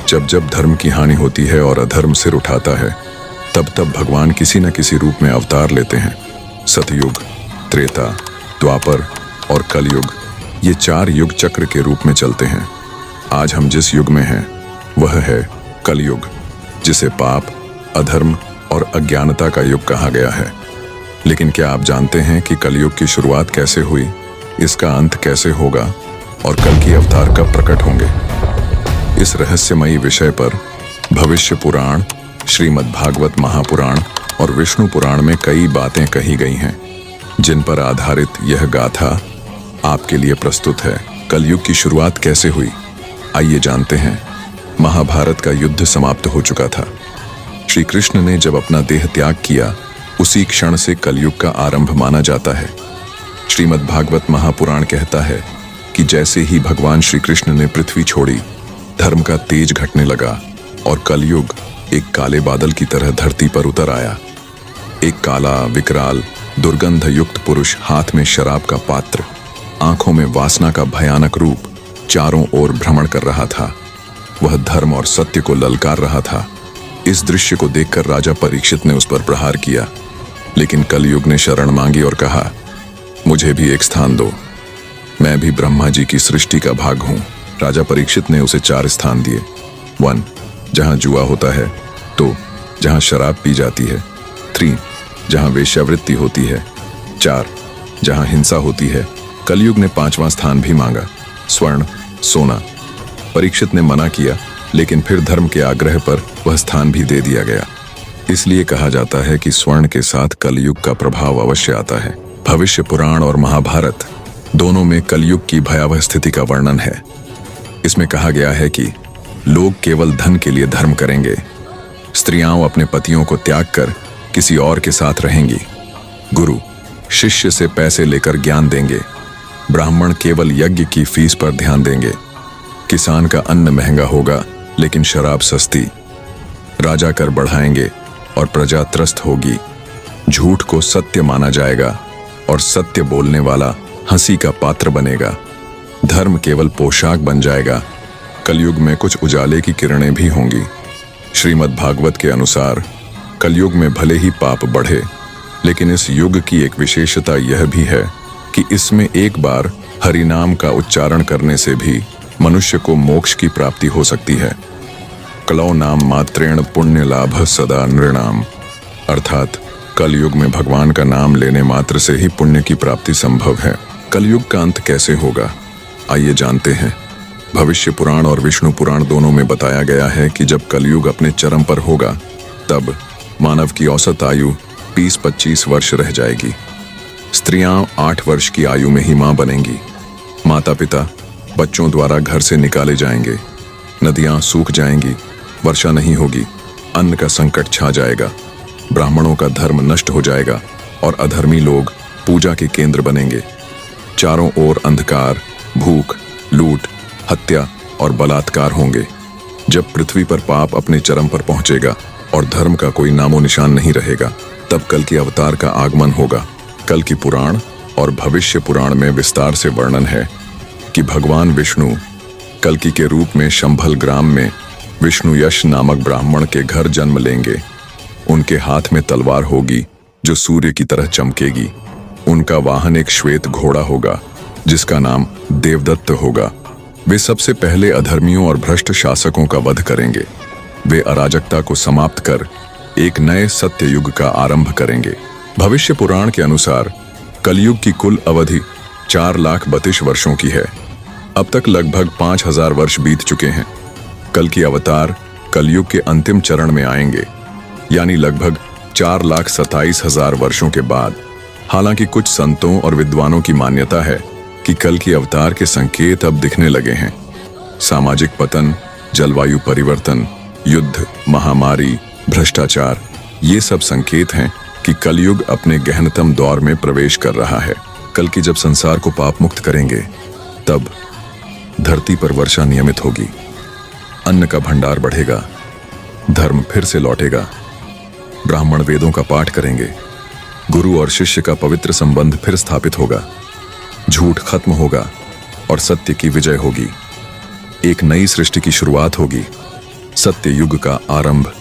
जब जब धर्म की हानि होती है और अधर्म सिर उठाता है, तब तब भगवान किसी न किसी रूप में अवतार लेते हैं। सतयुग, त्रेता, द्वापर और कलयुग, ये 4 युग चक्र के रूप में चलते हैं। आज हम जिस युग में हैं वह है कलयुग, जिसे पाप, अधर्म और अज्ञानता का युग कहा गया है। लेकिन क्या आप जानते हैं कि कलयुग की शुरुआत कैसे हुई, इसका अंत कैसे होगा और कल की अवतार कब प्रकट होंगे? इस रहस्यमयी विषय पर भविष्य पुराण, श्रीमद् भागवत महापुराण और विष्णु पुराण में कई बातें कही गई हैं, जिन पर आधारित यह गाथा आपके लिए प्रस्तुत है। कलयुग की शुरुआत कैसे हुई, आइए जानते हैं। महाभारत का युद्ध समाप्त हो चुका था। श्री कृष्ण ने जब अपना देह त्याग किया, उसी क्षण से कलयुग का आरंभ माना जाता है। श्रीमद् भागवत महापुराण कहता है कि जैसे ही भगवान श्री कृष्ण ने पृथ्वी छोड़ी, धर्म का तेज घटने लगा और कलयुग एक काले बादल की तरह धरती पर उतर आया। एक काला, विकराल, दुर्गंध युक्त पुरुष, हाथ में शराब का पात्र, आंखों में वासना का भयानक रूप, चारों ओर भ्रमण कर रहा था। वह धर्म और सत्य को ललकार रहा था। इस दृश्य को देखकर राजा परीक्षित ने उस पर प्रहार किया, लेकिन कलयुग ने शरण मांगी और कहा, मुझे भी एक स्थान दो, मैं भी ब्रह्मा जी की सृष्टि का भाग हूं। राजा परीक्षित ने उसे 4 स्थान दिए। 1, जहां जुआ होता है। 2, जहां शराब पी जाती है। 3, जहां वेश्यावृत्ति होती है। 4, जहां हिंसा होती है। कलयुग ने 5वां स्थान भी मांगा, स्वर्ण, सोना। परीक्षित ने मना किया, लेकिन फिर धर्म के आग्रह पर वह स्थान भी दे दिया गया। इसलिए कहा जाता है कि स्वर्ण के साथ कलयुग का प्रभाव अवश्य आता है। भविष्य पुराण और महाभारत दोनों में कलयुग की भयावह स्थिति का वर्णन है। इसमें कहा गया है कि लोग केवल धन के लिए धर्म करेंगे, स्त्रियां अपने पतियों को त्याग कर किसी और के साथ रहेंगी, गुरु शिष्य से पैसे लेकर ज्ञान देंगे, ब्राह्मण केवल यज्ञ की फीस पर ध्यान देंगे, किसान का अन्न महंगा होगा लेकिन शराब सस्ती, राजा कर बढ़ाएंगे और प्रजा त्रस्त होगी, झूठ को सत्य माना जाएगा और सत्य बोलने वाला हंसी का पात्र बनेगा, धर्म केवल पोशाक बन जाएगा। कलयुग में कुछ उजाले की किरणें भी होंगी। श्रीमद् भागवत के अनुसार कलयुग में भले ही पाप बढ़े, लेकिन इस युग की एक विशेषता यह भी है कि इसमें एक बार हरि नाम का उच्चारण करने से भी मनुष्य को मोक्ष की प्राप्ति हो सकती है। कलौ नाम मात्रेण पुण्य लाभ सदा नृणाम, अर्थात कलयुग में भगवान का नाम लेने मात्र से ही पुण्य की प्राप्ति संभव है। कलयुग का अंत कैसे होगा, आइए जानते हैं। भविष्य पुराण और विष्णु पुराण दोनों में बताया गया है कि जब कलयुग अपने चरम पर होगा, तब मानव की औसत आयु 20-25 वर्ष रह जाएगी। स्त्रियां 8 वर्ष की आयु में ही मां बनेंगी। माता पिता बच्चों द्वारा घर से निकाले जाएंगे। नदियां सूख जाएंगी, वर्षा नहीं होगी, अन्न का संकट छा जाएगा, ब्राह्मणों का धर्म नष्ट हो जाएगा और अधर्मी लोग पूजा के केंद्र बनेंगे। चारों ओर अंधकार, भूख, लूट, हत्या और बलात्कार होंगे। जब पृथ्वी पर पाप अपने चरम पर पहुंचेगा और धर्म का कोई नामो निशान नहीं रहेगा, तब कल की अवतार का आगमन होगा। कल की पुराण और भविष्य पुराण में विस्तार से वर्णन है कि भगवान विष्णु कल्कि के रूप में शंभल ग्राम में विष्णु यश नामक ब्राह्मण के घर जन्म लेंगे। उनके हाथ में तलवार होगी जो सूर्य की तरह चमकेगी। उनका वाहन एक श्वेत घोड़ा होगा जिसका नाम देवदत्त होगा। वे सबसे पहले अधर्मियों और भ्रष्ट शासकों का वध करेंगे। वे अराजकता को समाप्त कर एक नए सत्य युग का आरंभ करेंगे। भविष्य पुराण के अनुसार कलयुग की कुल अवधि 4,32,00,000 वर्षों की है। अब तक लगभग 5,000 वर्ष बीत चुके हैं। कल की अवतार कलयुग के अंतिम चरण में आएंगे, यानी लगभग 4,27,000 वर्षों के बाद। हालांकि कुछ संतों और विद्वानों की मान्यता है कि कल की अवतार के संकेत अब दिखने लगे हैं। सामाजिक पतन, जलवायु परिवर्तन, युद्ध, महामारी, भ्रष्टाचार, ये सब संकेत हैं कि कलयुग अपने गहनतम दौर में प्रवेश कर रहा है। कल की जब संसार को पाप मुक्त करेंगे, तब धरती पर वर्षा नियमित होगी, अन्न का भंडार बढ़ेगा, धर्म फिर से लौटेगा, ब्राह्मण वेदों का पाठ करेंगे, गुरु और शिष्य का पवित्र संबंध फिर स्थापित होगा, झूठ खत्म होगा और सत्य की विजय होगी। एक नई सृष्टि की शुरुआत होगी। सत्ययुग का आरंभ।